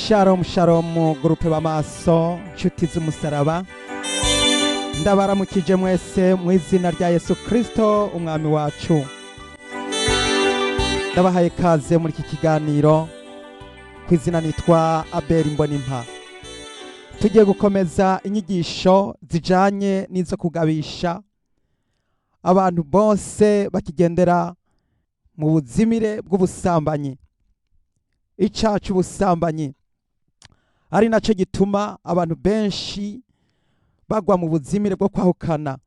Shalom shalom gurupe b'amaso nshuti z'umusaraba ndabaramukije mwese mu izina rya Yesu Kristo umwami wacu. Ndabahaye kaze muri iki kiganiro ku izina nitwa Abeli Mbonimpa. Tugiye gukomeza inyigisho zijanye n'izo kugabisha abantu bose bakigendera mu buzimire bw'ubusambanyi. Icaha c'ubusambanyi ari naco gituma abantu benshi bagwa mu buzimire bwo kwahukana.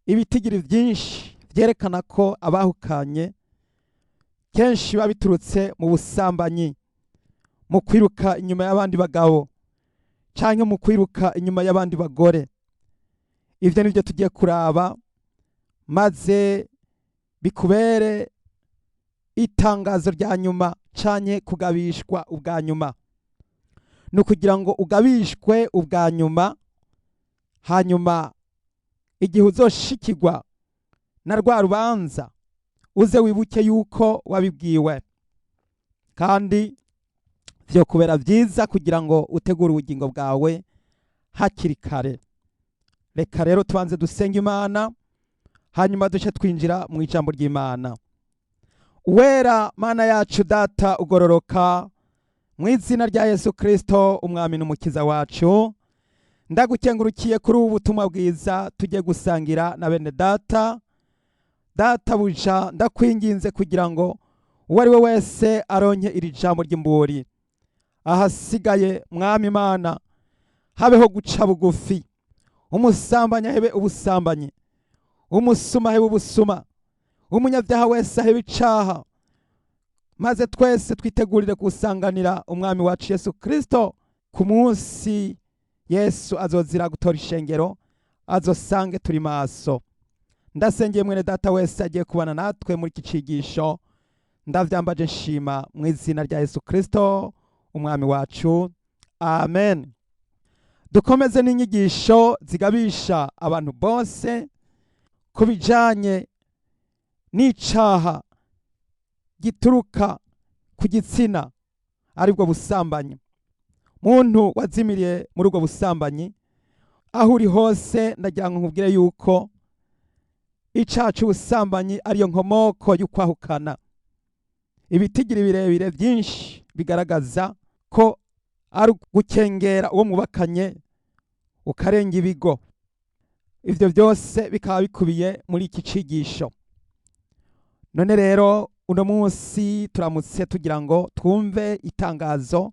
Ibitigiri vyinshi vyerekana ko abahukanye kenshi babiturutse mu busambanyi, mu kwiruka inyuma y'abandi bagabo canke mu kwiruka inyuma y'abandi bagore. Ivyo nivyo tugiye kuraba maze bikubere itangazo rya nyuma canke kugabishwa ubwa nyuma. Nukugira ngo ugabishwe ubwa nyuma, hanyuma igihe uzoshikirwa na rwa rubanza uze wibuke yuko wabibwiwe, kandi vyo kubera vyiza kugira ngo utegure ubugingo bwawe hakiri kare. Reka rero tubanze dusenga Imana, hanyuma duce twinjira mu ijambo ry'Imana. Uwera Mana yacu Data ugororoka, mu izina rya Yesu Kristo umwami n'umukiza wacu, ndagukengurukiye kuri ubu butumwa bwiza tugiye gusangira na bene data. Data buja ndakwinginze kugira ngo uwo ari we wese aronke iri jambo ry'imburi. Ahasigaye mwami Imana, habeho guca bugufi. Umusambanyi ahebe ubusambanyi, umusuma ahebe ubusuma, umunyabyaha wese ahebe icaha, maze twese twitegurire gusanganira umwami wacu Yesu Kristo ku munsi Yesu azozira gutora ishengero, azosange turi maso. Ndasengeye mwene data wese agiye kubana natwe muri iki cigisho, ndavyambaje nshima mu izina rya Yesu Kristo umwami wacu, amen. Dukomeze n'inyigisho zigabisha abantu bose ku bijanye n'icaha gituruka ku gitsina, aribwo busambanyi. Muntu wazimiriye muri ubwo busambanyi, aho uri hose ndagira ngo nkubwire yuko icaha c'ubusambanyi ariyo nkomoko y'ukwahukana. Ibitigiri birebire vyinshi bigaragaza ko ari gukengera uwo mubakanye ukarenga ibigo. Ivyo vyose bikaba bikubiye muri iki cigisho. None rero uno munsi turamutse tugira ngo twumve itangazo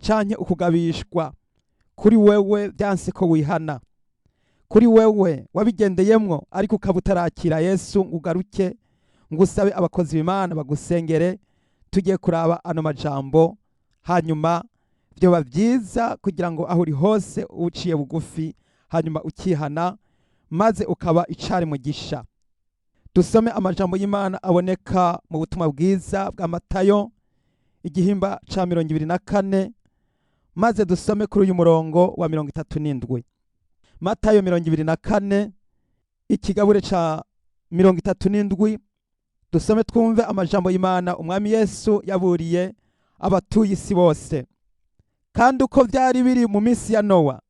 canke ukugabishwa kuri wewe vyanse ko wihana, kuri wewe wabigendeyemwo ariko ukaba utarakira Yesu ngo ugaruke ngo usabe abakozi b'Imana bagusengere. Tugiye kuraba ano majambo, hanyuma vyoba vyiza kugira ngo aho uri hose uciye bugufi, hanyuma ukihana maze ukaba icari mugisha. Dusome amajambo y'Imana aboneka mu butumwa bwiza bwa Matayo igihimba ca 24, maze dusome kuri uyu murongo wa 37. Matayo 24 ikigabure ca 37, dusome twumve amajambo y'Imana umwami Yesu yaburiye abatuye isi bose. Kandi uko vyari biri mu minsi ya Nowa,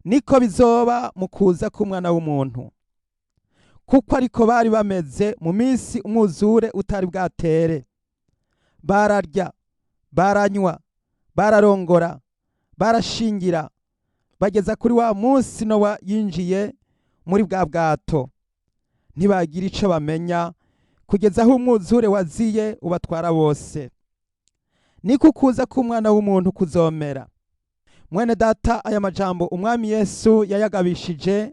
niko bizoba mu kuza k'Umwana w'umuntu. Kuko ariko bari bameze mu minsi umwuzure utari bwatere. Bararya, baranywa, bararongora, barashingira, bageza kuri wa munsi Nowa yinjiye muri bwa bwato. Ntibagira ico bamenya kugeza aho umwuzure waziye ubatwara bose. Niko kuza k'Umwana w'umuntu kuzomera. Mwene data, aya majambo umwami Yesu yayagabishije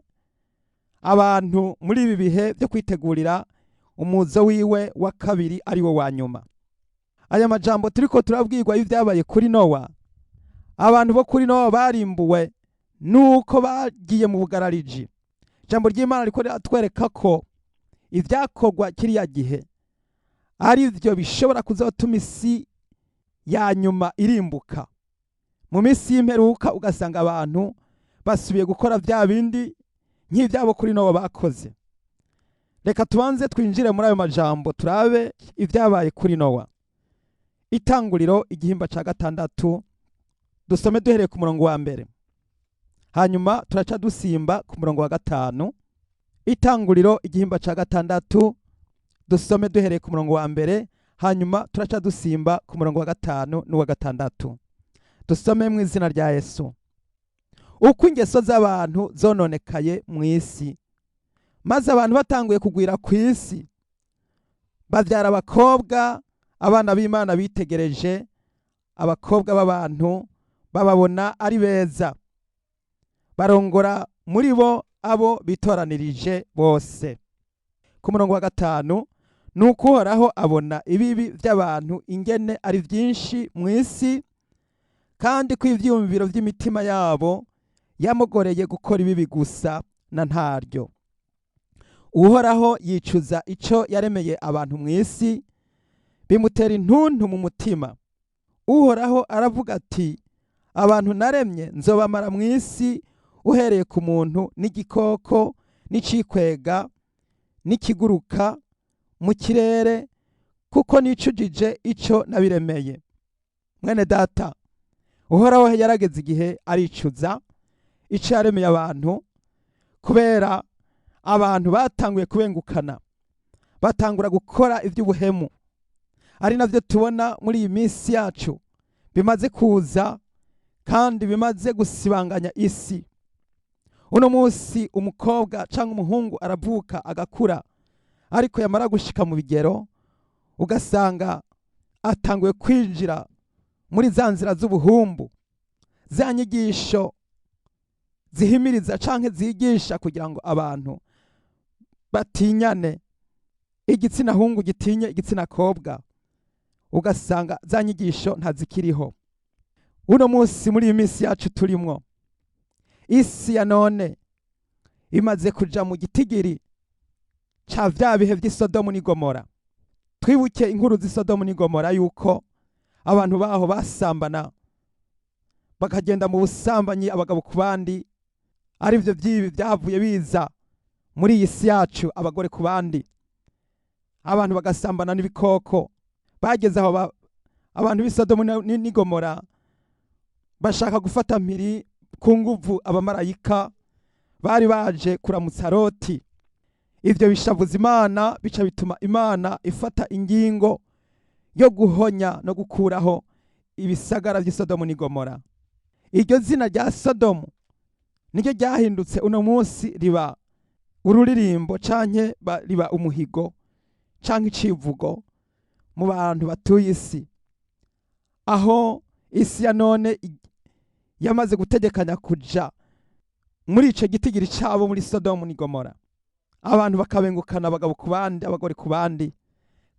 abantu muri ibi bihe byo kwitegurira umuzo wiwe wa kabiri ari wo wa nyuma. Aya majambo turiko turabwirwa y'ivyabaye kuri Nowa. Abantu bo kuri Nowa barimbuwe nuko bagiye mu bugarariji. Ijambo ry'Imana riko riratwereka ko ivyakorwa kiriya gihe ari vyo bishobora kuzotuma isi ya nyuma irimbuka. Mu misi y'imperuka ugasanga abantu basubiye gukora vya bindi nk'ivyabo kuri Nowa bakoze. Reka tubanze twinjire muri ayo majambo turabe ivyabaye kuri Nowa. Itanguriro igihimba ca 6 dusome duhereye ku murongo wa mbere, hanyuma turaca dusimba ku murongo wa gatanu. Itanguriro igihimba ca gatandatu, dusome duhereye ku murongo wa mbere, hanyuma turaca dusimba ku murongo wa gatanu n'uwa gatandatu. Dusome mu izina rya Yesu. Uko ingeso z'abantu zononekaye mu isi, maze abantu batanguye kugwira ku isi, bavyara abakobwa, abana b'Imana bitegereje abakobwa b'abantu bababona ari beza, barongora muri bo abo bitoranirije bose. Ku murongo wa gatanu, nuko Uhoraho abona ibibi by'abantu ingene ari byinshi mu isi, kandi ko ivyumviro vy'imitima yabo yamugoreye gukora ibibi gusa na ntaryo. Uhoraho yicuza ico yaremeye abantu mu isi, bimutera intuntu mu mutima. Uhoraho aravuga ati, abantu naremye nzobamara mu isi, uhereye ku muntu n'igikoko n'icikwega n'ikiguruka mu kirere, kuko nicujije ico nabiremeye. Mwene data, Uhoraho yarageze igihe aricuza ico yaremeye abantu, kubera abantu batanguye kubengukana, batangura gukora ivy'ubuhemu, ari navyo tubona muri iyi minsi yacu bimaze kuza kandi bimaze gusibanganya isi. Uno munsi umukobwa canke umuhungu aravuka agakura, ariko yamara gushika mu bigero ugasanga atanguye kwinjira muri za nzira z'ubuhumbu, za nyigisho zihimiriza canke zigisha kugira ngo abantu batinyane, igitsina hungu gitinye igitsina kobwa, ugasanga za nyigisho ntazikiriho. Uno munsi muri iyi minsi yacu turimwo, isi ya none imaze kuja mu gitigiri ca vya bihe vy'i Sodomu n'i Gomora. Twibuke inkuru z'i Sodomu n'i Gomora yuko abantu baho basambana, bakagenda mu busambanyi abagabo ku bandi, arivyo vyibi vyavuye biza muri iyi si yacu, abagore ku bandi, abantu bagasambana n'ibikoko. Bageze aho abantu b'i Sodomu n'i Gomora bashaka gufata mpiri ku nguvu abamarayika bari baje kuramutsa Loti. Ivyo bishavuza Imana, bica bituma Imana ifata ingingo yo guhonya no gukuraho ibisagara vy'i Sodomu n'i Gomora. Iryo zina rya Sodomu niryo ryahindutse uno munsi riba ururirimbo canke riba umuhigo canke icivugo mu bantu batuye isi, aho isi ya none yamaze gutegekanya kuja muri ico gitigiri cabo muri Sodomu n'i Gomora. Abantu bakabengukana abagabo ku bandi, abagore ku bandi,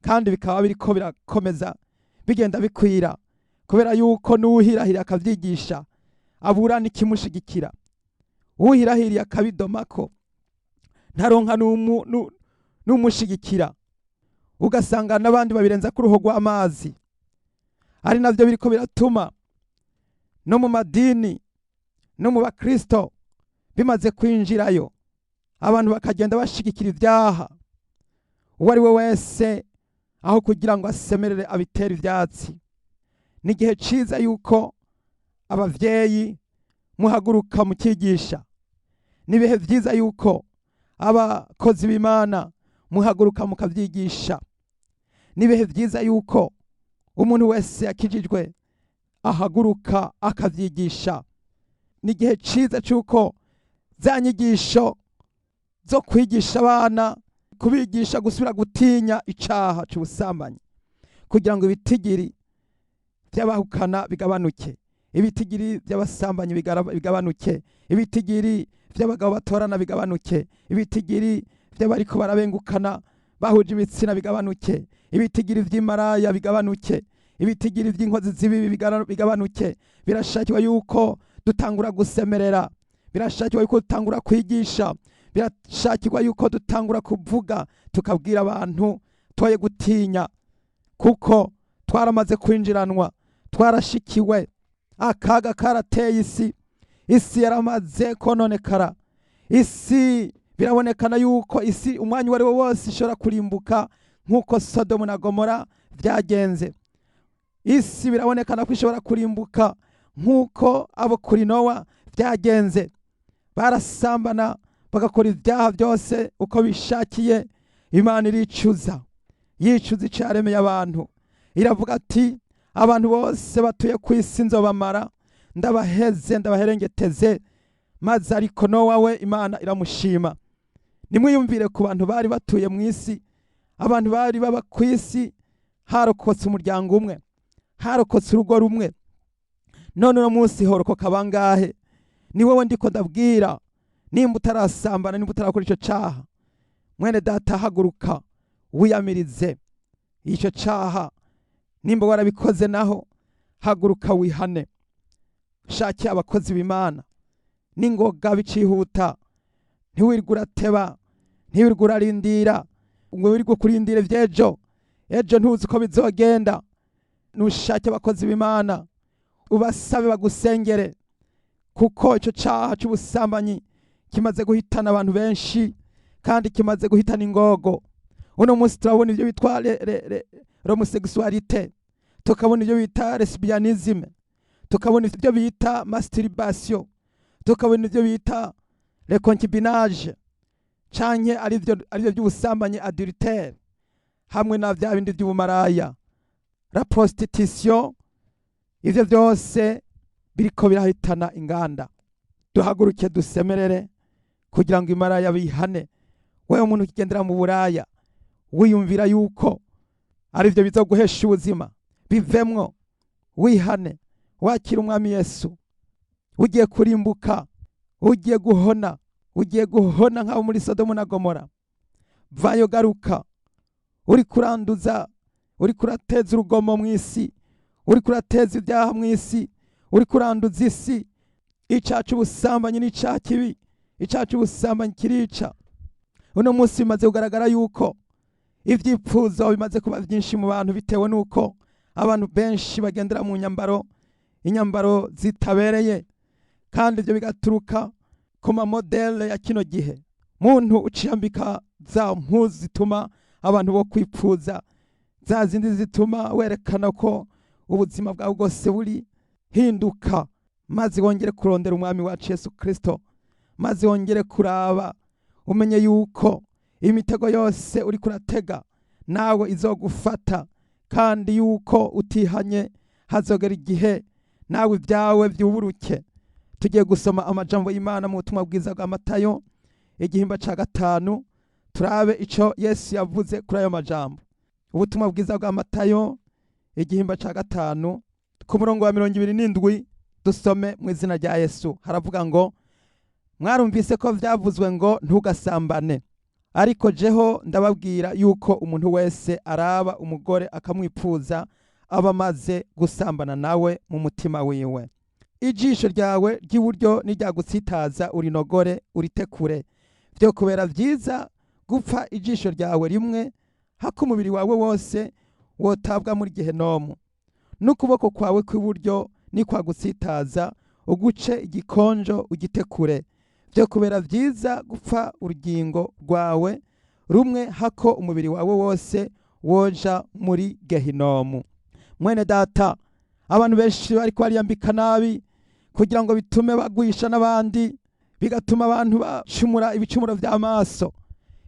kandi bikaba biriko birakomeza bigenda bikwira, kubera yuko n'uwuhirahiriye akavyigisha abura n'ikimushigikira. Uwuhirahiriye akabidomako ntaronka n'umushigikira, ugasanga n'abandi babirenza ku ruho rw'amazi. Ari navyo biriko biratuma no mu madini no mu bakristo bimaze kwinjirayo, abantu bakagenda bashigikira ivyaha. Uwo ari we wese aho kugira ngo asemerere abitere ivyatsi. Ni igihe ciza yuko abavyeyi muhaguruka mukigisha. Ni ibihe vyiza yuko abakozi b'Imana muhaguruka mukavyigisha. Ni ibihe vyiza yuko umuntu wese yakijijwe ahaguruka akavyigisha. Ni igihe ciza cyuko za nyigisho zo kwigisha abana, kubigisha gusubira gutinya icaha c'ubusambanyi, kugira ngo ibitigiri vy'abahukana bigabanuke, ibitigiri vy'abasambanyi bigabanuke, ibitigiri vy'abagabo batorana bigabanuke, ibitigiri vy'abariko barabengukana bahuje ibitsina bigabanuke, ibitigiri vy'imaraya bigabanuke, ibitigiri vy'inkozi z'ibibi bigabanuke. Birashakirwa yuko dutangura gusemerera, birashakirwa yuko dutangura kwigisha, birashakirwa yuko dutangura kuvuga, tukabwira abantu twoye gutinya, kuko twaramaze kwinjiranwa, twarashikiwe. Akaga karateye isi, isi yaramaze kononekara. Isi birabonekana yuko isi umwanya wari wo wose ishobora kurimbuka nk'uko Sodomu na Gomora vyagenze. Isi birabonekana ko ishobora kurimbuka nk'uko abo kuri Nowa byagenze, barasambana bagakora ibyaha byose uko bishakiye. Imana iricuza, yicuza icyo yaremeye abantu, iravuga ati abantu bose batuye ku isi nzobamara, ndabaheze ndabaherengeteze. Maze ariko Nowa we Imana iramushima. Nimwiyumvire ku bantu bari batuye mu isi, abantu bari baba ku isi, harokotse umuryango umwe, harokotse urugo rumwe. None uno munsi horokoka bangahe? Ni wowe ndiko ndabwira. Nimba utarasambana, nimba utarakora icyo cyaha, mwene data haguruka wiyamirize icyo cyaha. Nimba warabikoze naho, haguruka wihane. Shake abakozi b'Imana n'ingoga bicihuta, ntiwirwe urateba, ntiwirwe urarindira ngo wirwe kurindira vy'ejo. Ejo ntuzi ko bizogenda. Nushake abakozi b'Imana ubasabe bagusengere, kuko icyo cyaha cy'ubusambanyi kimaze guhitana abantu benshi kandi kimaze guhitana ingogo. Uno munsi turabona ibyo bitwa homosexualité, tukabona ibyo bita lesbianisme, tukabona ibyo bita masturbation, tukabona ibyo bita reconcubinage, canke arivyo by'ubusambanyi adultère, hamwe na vya bindi by'ubumaraya, la prostitution. Ivyo byose biriko birahitana inganda. Duhaguruke dusemerere kugira ngo imaraya bihane. Wewe umuntu ukigendera mu buraya wiyumvira yuko arivyo bizoguhesha ubuzima, bivemwo wihane, wakira umwami Yesu. Ugiye kurimbuka, ugiye guhona nk'abo muri Sodomu na Gomora. Vayo garuka, uri kuranduza, uri kurateza urugomo mu isi, uri kurateza ibyaha mu isi, uri kuranduza isi. Icyaha cy'ubusambanyi ni icyaha kibi, icyaha cy'ubusambanyi kirica. Uno munsi bimaze kugaragara yuko ivyipfuzo bimaze kuba byinshi mu bantu, bitewe nuko abantu benshi bagendera mu inyambaro zitabereye, kandi ibyo bigaturuka ku modele ya kino gihe. Muntu uciyambika za mpuzu zituma abantu bo kwipfuza, za zindi zituma werekana ko ubuzima bwawe bwose buri hinduka, maze wongere kurondera umwami wacu Yesu Kristo, maze wongere kuraba umenye yuko imitego yose uri kuratega nawe izogufata, kandi yuko utihanye hazogera igihe nawe ibyawe byuburuke. Tugiye gusoma amajambo y'Imana mu butumwa bwiza bwa Matayo igihimba ca 5, turabe ico Yesu yavuze kuri ayo majambo. Ubutumwa bwiza bwa Matayo igihimba ca 5 ku murongo wa 27, dusome mu izina rya Yesu. Haravuga ngo, mwarumvise ko vyavuzwe ngo ntugasambane, ariko jeho ndababwira yuko umuntu wese araba umugore akamwipfuza aba maze gusambana nawe mu mutima wiwe. Ijisho ryawe ry'iburyo niryagutsitaza urinogore uritekure. Vyo kubera vyiza gupfa ijisho ryawe rimwe, hako umubiri wawe wose wotabwa muri Gehenomu. N'ukuboko kwawe kw'iburyo nikwagutsitaza uguce igikonjo ugitekure. Vyo kubera vyiza gupfa urugingo rwawe rumwe, hako umubiri wawe wose woja muri Gehinomu. Mwene data, abantu benshi bariko bariyambika nabi kugira ngo bitume bagwisha n'abandi, bigatuma abantu bacumura ibicumuro vy'amaso.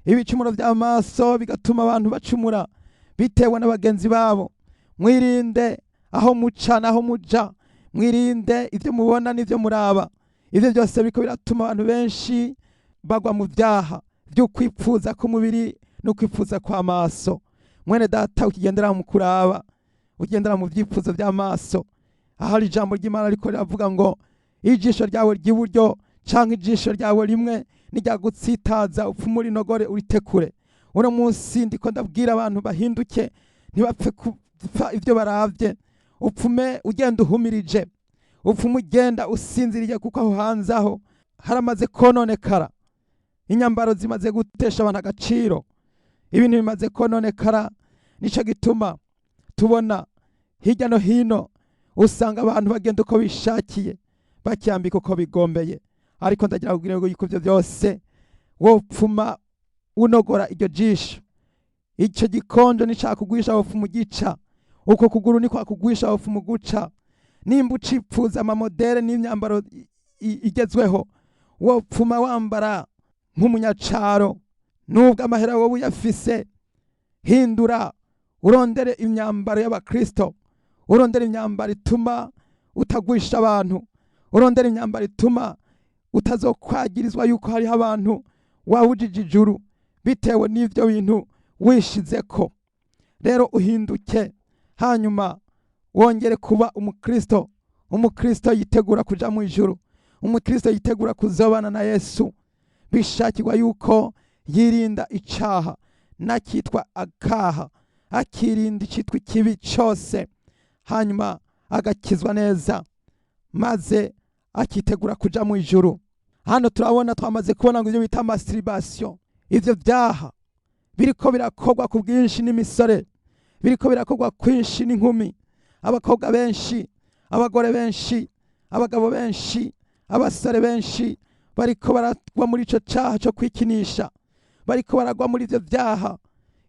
Ibicumuro vy'amaso bigatuma abantu bacumura bitewe n'abagenzi babo. Mwirinde aho muca naho muja, mwirinde ivyo mubona n'ivyo muraba. Ivyo byose biriko biratuma abantu benshi bagwa mu vyaha vyo kwipfuza ku mubiri no kwipfuza kwa maso. Mwene data, ukigendera mu kuraba, ukigendera mu vyipfuzo vy'amaso, ahari ijambo ry'Imana ariko riravuga ngo ijisho ryawe ry'iburyo canke ijisho ryawe rimwe niryagutsitaza upfumura inogore uritekure. Uno munsi ndiko ndabwira abantu bahinduke, ntibapfe kupfa ivyo baravye. Upfume ugenda uhumirije, upfume ugenda usinziriye, kuko aho hanze aho haramaze kononekara. Inyambaro zimaze gutesha abantu agaciro, ibintu bimaze kononekara. Nico gituma tubona hirya no hino usanga abantu bagenda uko bishakiye, bakyambika uko bigombeye. Ariko ndagira kugira ngo yuko ivyo byose wopfuma unogora iryo jisho. Ico gikonjo nicakugwisha wopfuma ugica, uko kuguru ni kwa kugwisha wopfuma uguca. nimba ucipfuza amamodere n'imyambaro igezweho, wopfuma wambara nk'umunyacaro nubwo amahera wowe uyafise. Hindura urondere imyambaro y'abakristo, urondere imyambaro ituma utagwisha abantu, urondere imyambaro ituma utazokwagirizwa yuko hariho abantu wawujije ijuru bitewe n'ivyo bintu wishizeko. Rero uhinduke, hanyuma wongere kuba umukristo. Umukristo yitegura kuja mu ijuru, umukristo yitegura kuzobana na Yesu. Bishakirwa yuko yirinda icaha nakitwa akaha, akirinda icitwa ikibi cose, hanyuma agakizwa neza, maze akitegura kuja mu ijuru. Hano turabona twamaze kubona ngo ivyo bita masturbation, ivyo vyaha biriko birakorwa ku bwinshi n'imisore, biriko birakorwa kwinshi n'inkumi, abakobwa benshi, abagore benshi, abagabo benshi, abasore benshi bariko baragwa muri ico caha co kwikinisha, bariko baragwa muri ivyo vyaha.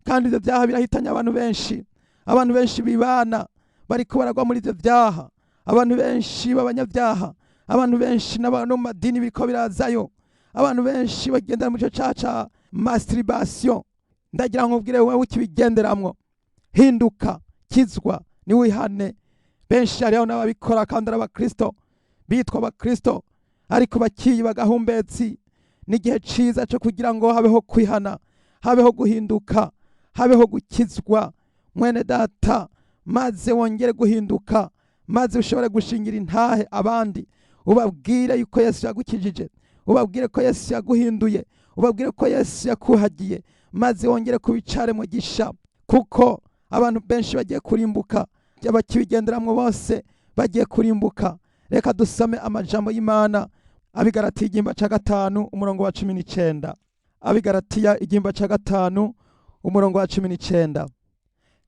Kandi ivyo vyaha birahitanya abantu benshi, abantu benshi bibana bariko baragwa muri ivyo vyaha, abantu benshi b'abanyavyaha, abantu benshi n'abantu mu madini biriko birazayo, abantu benshi bagendera mu ico caha ca masturbation. Ndagira ngo ubwire wewe ukibigenderamwo, hinduka, kizwa, niwihane. Benshi hariho n'ababikora kandi ari abakristo, bitwa abakristo ariko bakiyi bagahumbetsi. N'igihe ciza cyo kugira ngo habeho kwihana, habeho guhinduka, habeho gukizwa mwene data, maze wongere guhinduka, maze ushobore gushingira intahe abandi, ubabwire yuko Yesu yagukijije, ubabwire ko Yesu yaguhinduye, ubabwire ko Yesu yakuhagiye, maze wongere kubicare mu gisha, kuko abantu benshi bagiye kurimbuka, abakibigenderamwo bose bagiye kurimbuka. Reka dusome amajambo y'Imana, Abigalatiya igihimba ca 5 umurongo wa 19. Abigalatiya igihimba ca 5 umurongo wa 19.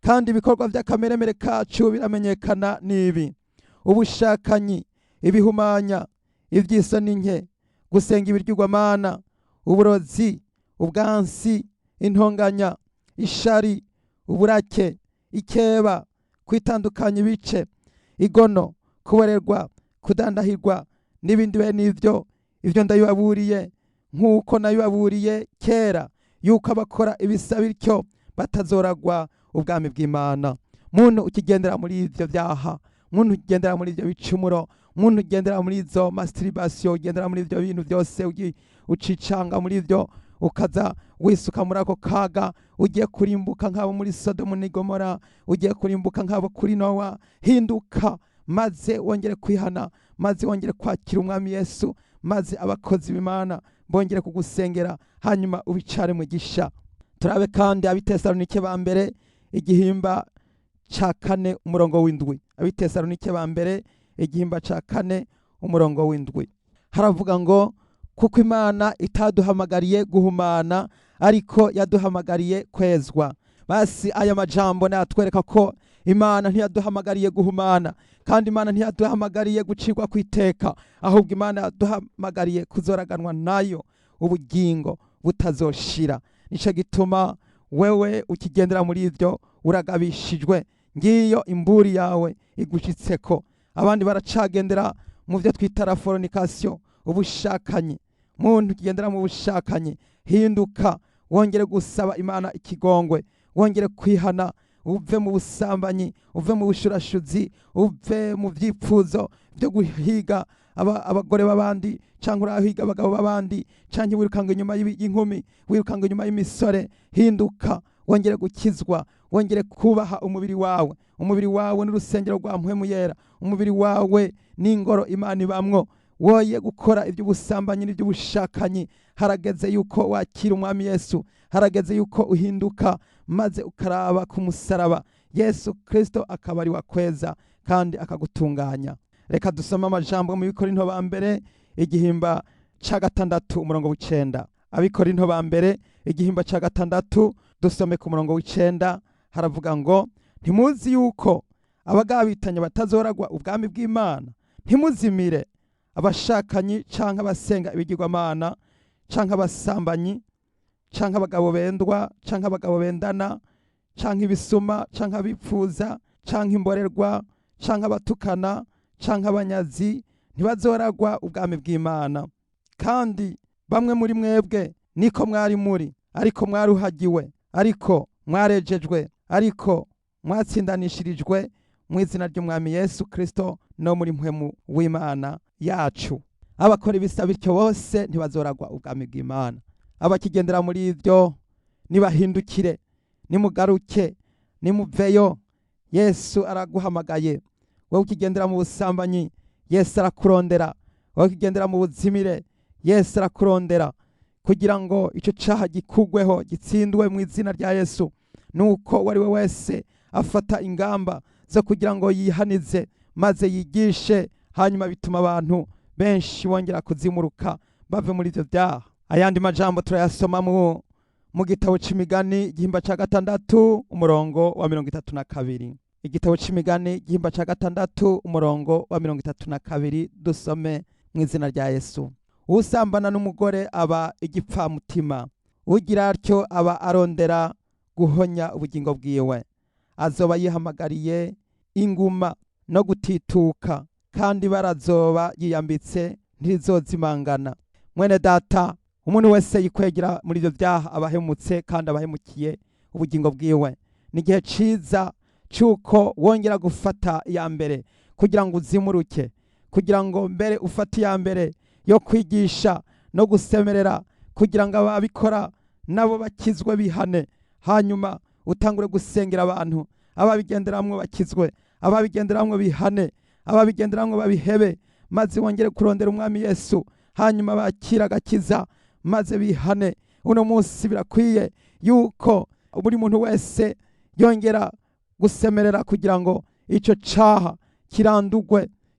Kandi ibikorwa vy'akameremere kacu biramenyekana nibi: ubushakanyi, ibihumanya, ivy'isoni nke, gusenga ibirwigwamana, uburozi, ubwansi, intonganya, ishari, uburake, ikeba, kwitandukanya ibice, igono, kuborerwa, kudandahirwa n'ibindi bene ivyo. Ivyo ndabibaburiye nk'uko nabibaburiye kera, yuko abakora ibisa bityo batazoragwa ubwami bw'Imana. Muntu ukigendera muri ivyo vyaha, muntu ukigendera muri ivyo bicumuro, muntu ugendera muri izo masturbation, ugendera muri ivyo bintu vyose, ucicanga muri ivyo, ukaza wisuka muri ako kaga, ugiye kurimbuka nk'abo muri Sodomu n'i Gomora, ugiye kurimbuka nk'abo kuri Nowa. Hinduka, maze wongere kwihana, maze wongere kwakira umwami Yesu, maze abakozi b'Imana bongere kugusengera, hanyuma ubicare mu gisha. Turabe kandi Abitesalonike ba mbere igihimba ca 4 umurongo w'indwi. Abitesalonike ba mbere igihimba ca 4 umurongo w'indwi. Haravuga ngo kuko Imana itaduhamagariye guhumana, ariko yaduhamagariye kwezwa. Basi aya majambo natwereka ko Imana ntiyaduhamagariye guhumana, kandi Imana ntiyaduhamagariye gucirwa kwiteka, ahubwo Imana yaduhamagariye kuzoraganwa nayo ubugingo butazoshira. Nico gituma wewe ukigendera muri ivyo uragabishijwe. Ngiyo imburi yawe igushitseko. Abandi baracagendera mu vyo twita fornication, ubushakanyi. Muntu ukigendera mu bushakanyi, hinduka, wongere gusaba Imana ikigongwe, wongere kwihana, uve mu busambanyi, uve mu bushurashuzi, uve mu vyipfuzo vyo guhiga abagore b'abandi, canke urahiga abagabo b'abandi, canke wirukanga inyuma y'inkumi, wirukanga inyuma y'imisore. Hinduka, wongere gukizwa, wongere kubaha umubiri wawe. Umubiri wawe n'urusengero rwa mpwemu yera, umubiri wawe n'ingoro Imana ibamwo. Woye gukora ivy'ubusambanyi n'ivy'ubushakanyi. Harageze yuko wakira umwami Yesu, harageze yuko uhinduka, maze ukaraba ku musaraba. Yesu Kristo akaba ari wakweza kandi akagutunganya. Reka dusome amajambo mu Bikorinto ba mbere igihimba ca 6 umurongo w'9. Abikorinto ba mbere igihimba ca 6 dusome ku murongo w'9. Haravuga ngo ntimuzi yuko abagabitanye batazoragwa ubwami bw'Imana. Ntimuzimire abashakanyi, canke abasenga ibigirwamana, canke abasambanyi, canke abagabo bendwa, canke abagabo bendana, canke ibisuma, canke abipfuza, canke imborerwa, canke abatukana, canke abanyazi ntibazoragwa ubwami bw'Imana. Kandi bamwe muri mwebwe niko mwari muri, ariko mwaruhagiwe, ariko mwarejejwe, ariko mwatsindanishirijwe mu izina ry'Umwami Yesu Kristo no muri mpwemu w'Imana yacu. Abakora ibisa bityo bose ntibazoragwa ubwami bw'Imana. Abakigendera muri ivyo nibahindukire, nimugaruke, nimuveyo. Yesu araguhamagaye. Wowe ukigendera mu busambanyi, Yesu arakurondera. Wowe ukigendera mu buzimire, Yesu arakurondera, kugira ngo ico caha gikugweho, gitsindwe mu izina rya Yesu. Nuko wari we wese afata ingamba zo kugira ngo yihanize maze yigishe, hanyuma bituma abantu benshi bongera kuzimuruka bave muri ivyo vyaha. Ayandi majambo turayasoma mu gitabo c'imigani igihimba ca 6 umurongo wa 32. Igitabo c'imigani igihimba ca 6 umurongo wa 32, dusome mu izina rya Yesu. Usambana n'umugore aba igipfamutima, ugira atyo aba arondera guhonya ubugingo bwiwe. Azoba yihamagariye inguma no gutituka, kandi barazoba yiyambitse ntirizozimangana. Mwene data, umuntu wese yikwegera muri ivyo vyaha abahemutse kandi abahemukiye ubugingo bwiwe. Ni igihe ciza cyuko wongera gufata iya mbere kugira ngo uzimuruke, kugira ngo mbere ufate iya mbere yo kwigisha no gusemerera, kugira ngo ababikora nabo bakizwe bihane, hanyuma utangure gusengera abantu ababigenderamwo bakizwe, ababigenderamwo bihane, ababigenderamwo babihebe, maze wongere kurondera Umwami Yesu, hanyuma bakira agakiza maze bihane. Uno munsi birakwiye yuko buri muntu wese yongera gusemerera kugira ngo ico caha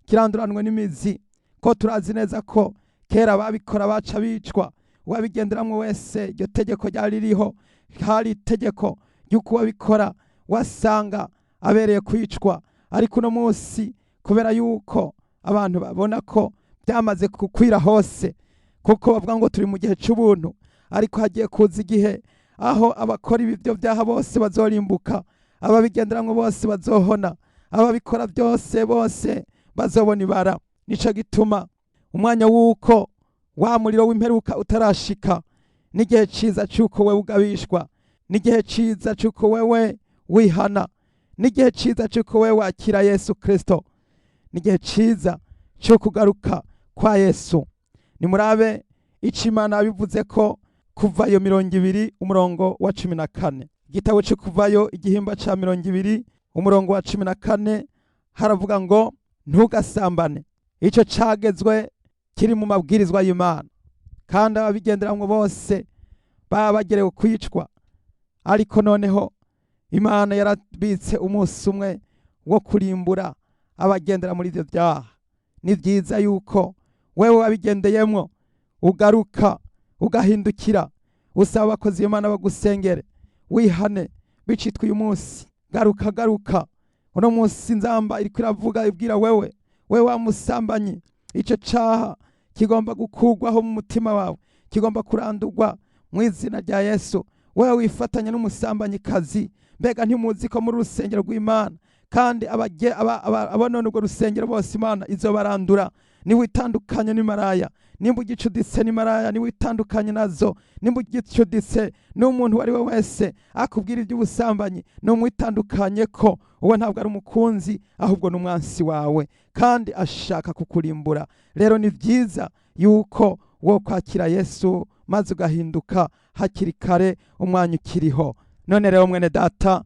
kiranduranwe n'imizi, ko turazi neza ko kera babikora baca bicwa. Wabigenderamwo wese iryo tegeko ryari ririho, hari itegeko yuko wabikora wasanga abereye kwicwa. Ariko uno munsi kubera yuko abantu babona ko byamaze kukwira hose, kuko bavuga ngo turi mu gihe c'ubuntu, ariko hagiye kuza igihe aho abakora ibyo vyaha bose bazorimbuka, ababigenderamwo bose bazohona, ababikora byose bose bazobona ibara. Nico gituma umwanya wuko wa muriro w'imperuka utarashika, n'igihe ciza cyuko wewe ugabishwa, n'igihe ciza cyuko wewe wihana, n'igihe ciza cyuko wewe wakira Yesu Kristo, n'igihe ciza cyo kugaruka kwa Yesu. Nimurabe ico Imana bivuze ko Kuvayo 20 umurongo wa 14. Igitabo cyo Kuvayo igihimba ca 20 umurongo wa 14 haravuga ngo ntugasambane. Ico cagezwe kiri mu mabwirizwa y'Imana, kandi ababigenderamwo bose baba bagerewe kwicwa. Ariko noneho Imana yarabitse umunsi umwe wo kurimbura abagendera muri ivyo vyaha. Ni vyiza yuko wewe wabigendeyemwo ugaruka, ugahindukira, usaba abakozi b'Imana bagusengere, wihane. Bicitwa uyu munsi, garuka. Uno munsi nzamba iriko iravuga ibwira wewe wa musambanyi, ico caha kigomba gukugwaho mu mutima wawe, kigomba kurandurwa mu izina rya Yesu. Wewe wifatanya n'umusambanyi kazi, mbega ntimuzi ko muri urusengero rw'Imana kandi abonona urwo rusengero bose Imana izobarandura? Niwitandukanye n'imaraya, nimba ugicuditse n'imaraya, niwitandukanye nazo, nimba ugicuditse n'umuntu wari we wese akubwira iby'ubusambanyi, numwitandukanye ko uwo ntabwo ari umukunzi, ahubwo n'umwansi wawe, kandi ashaka kukurimbura. Rero ni vyiza yuko wo kwakira Yesu maze ugahinduka hakiri kare, umwanya ukiriho. None rero mwene data,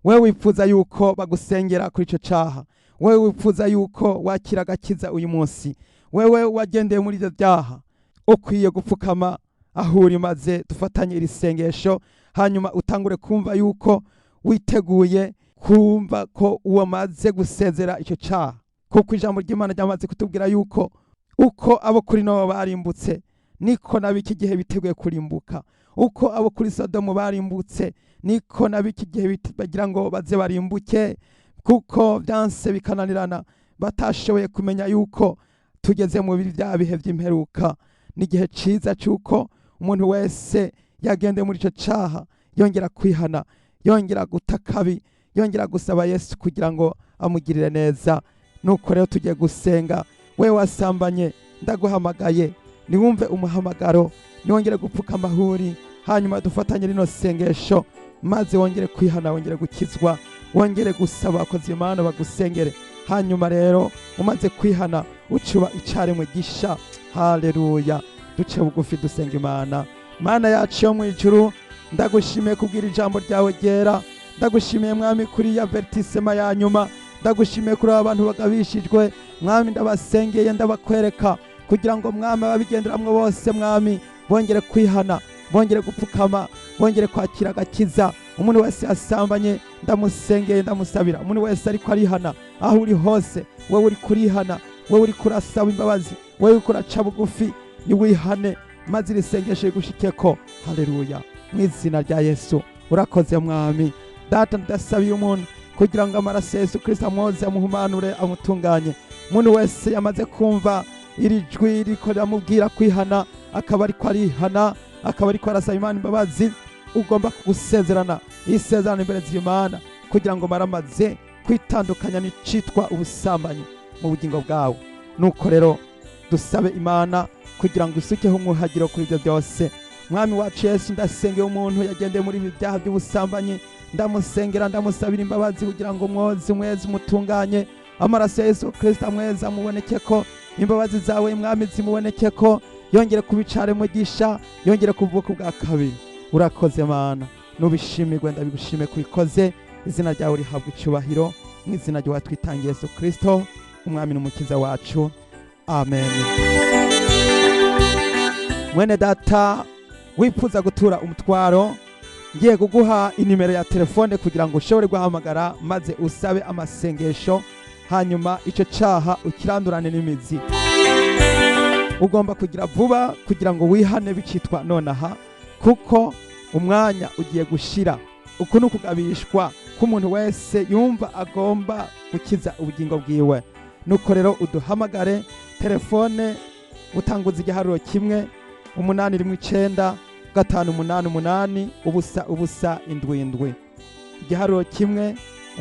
wewe wifuza yuko bagusengera kuri ico caha, wewe wifuza yuko wakira agakiza uyu munsi, wewe wagendeye muri ivyo vyaha, ukwiye gupfukama aho uri maze dufatanye iri sengesho, hanyuma utangure kumva yuko witeguye kumva ko wamaze gusezera ico caha. Kuko ijambo ry'Imana ryamaze kutubwira yuko uko abo kuri Nowa barimbutse, niko nabiki gihe biteguye kurimbuka. Uko abo kuri Sodomu barimbutse, niko nabiki gihe bagira ngo baze barimbuke, kuko byanse bikananirana, batashoboye kumenya yuko tugeze mu bya bihe by'imperuka. N'igihe ciza cyuko umuntu wese yagende muri ico caha yongera kwihana, yongera gutakabi, yongera gusaba Yesu kugira ngo amugirire neza. nuko rero tugiye gusenga. We wasambanye ndaguhamagaye niwumve umuhamagaro, niwongere gupfuka amahuri, hanyuma dufatanye rino sengesho, maze wongere kwihana, wongere gukizwa, wongere gusaba abakozi Imana bagusengere. Hanyuma rero umaze kwihana ucuba icaremwe gisha. Haleluya. Duce bugufi dusenga Imana. Mana yacu yo mu ijuru, ndagushimiye kubwira ijambo ryawe ryera, ndagushimiye Mwami kuri ya vertisema ya nyuma, ndagushimiye kuri abantu bagabishijwe Mwami, ndabasengeye ndabakwereka kugira ngo Mwami ababigenderamwe bose Mwami bongere kwihana, bongere gupfukama, bongere kwakira agakiza. Umuntu wese asambanye ndamusengeye ndamusabira, umuntu wese ariko arihana aho uri hose, wowe uri kurihana, wowe uri kurasaba imbabazi, wowe uri kuraca bugufi, niwihane maze irisengesho rigushikeko. Haleluya. Mu izina rya Yesu urakoze Mwami. Data ndasabiye umuntu kugira ngo amaraso Yesu Kristo amwoze, amuhumanure, amutunganye. Umuntu wese yamaze kumva iri jwi riko riramubwira kwihana, akaba ariko arihana, akaba ariko arasaba Imana imbabazi, ugomba kugusezerana isezerano imbere z'Imana kugira ngo maramaze kwitandukanya n'icitwa ubusambanyi mu bugingo bwawe. Nuko rero dusabe Imana kugira ngo isukeho umwuhagiro kuri ibyo byose. Mwami wacu Yesu, ndasengeye umuntu yagendeye muri ibi byaha by'ubusambanyi, ndamusengera ndamusabira imbabazi kugira ngo mweze umutunganye. Amaraso ya Yesu Kristo amweze, amubonekeko, imbabazi zawe Mwami zimubonekeko, yongere kubicare mugisha, yongere kuvuka ubwa kabiri. Urakoze Mana, nubishimirwe ndabigushime kubikoze. Izina ryawe rihabwa icyubahiro, mu izina ryawe twitangiye Yesu Kristo umwami n'umukiza wacu, amen. Mwene data wifuza gutura umutwaro, ngiye kuguha inimero ya telefone kugira ngo ushobore guhamagara maze usabe amasengesho, hanyuma icyo cyaha ukirandurane n'imizi. Ugomba kugira vuba kugira ngo wihane bicitwa nonaha, kuko umwanya ugiye gushira. Uku nukugabishwa k'umuntu wese yumva agomba gukiza ubugingo bwiwe. Nuko rero uduhamagare, telefone utanguza igiharuro kimwe 819 588 ubusa 7. Igiharuro kimwe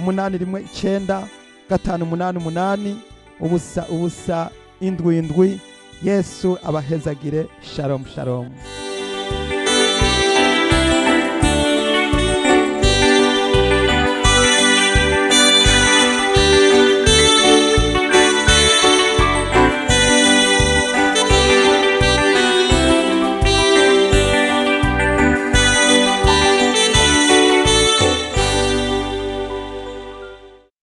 819 588 ubusa 7. Yesu abahezagire. Shalom shalom.